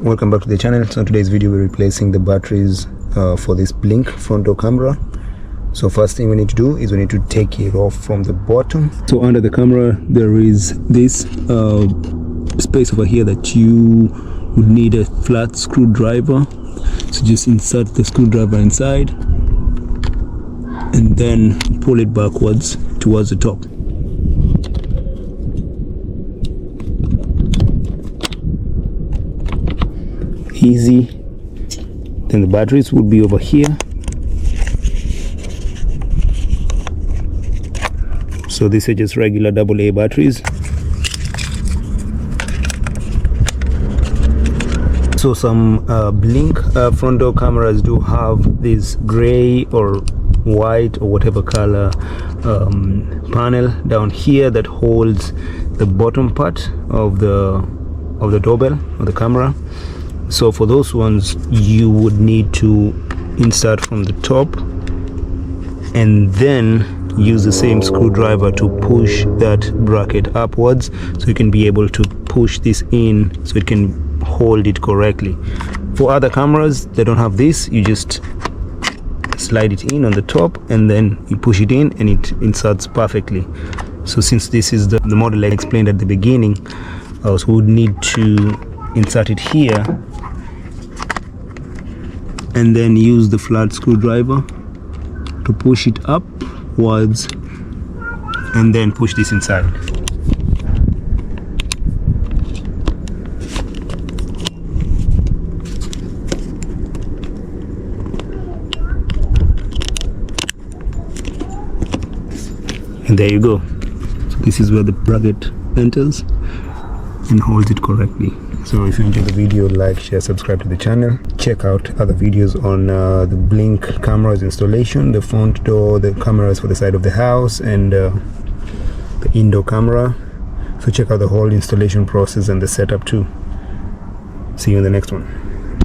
Welcome back to the channel. So in today's video we're replacing the batteries for this Blink front door camera. So first thing we need to do is we need to take it off from the bottom. So under the camera there is this space over here that you would need a flat screwdriver. So just insert the screwdriver inside and then pull it backwards towards the top. Easy. Then the batteries would be over here. So these are just regular AA batteries. So some Blink front door cameras do have this gray or white or whatever color panel down here that holds the bottom part of the doorbell or the camera. So for those ones you would need to insert from the top and then use the same screwdriver to push that bracket upwards, so you can be able to push this in so it can hold it correctly. For other cameras they don't have this, you just slide it in on the top and then you push it in and it inserts perfectly. So since this is the model I explained at the beginning, so we would need to insert it here and then use the flat screwdriver to push it upwards and then push this inside. And there you go. So this is where the bracket enters and holds it correctly. So if you enjoyed the video, like, share, subscribe to the channel. Check out other videos on the Blink cameras installation, the front door, the cameras for the side of the house, and the indoor camera. So check out the whole installation process and the setup too. See you in the next one.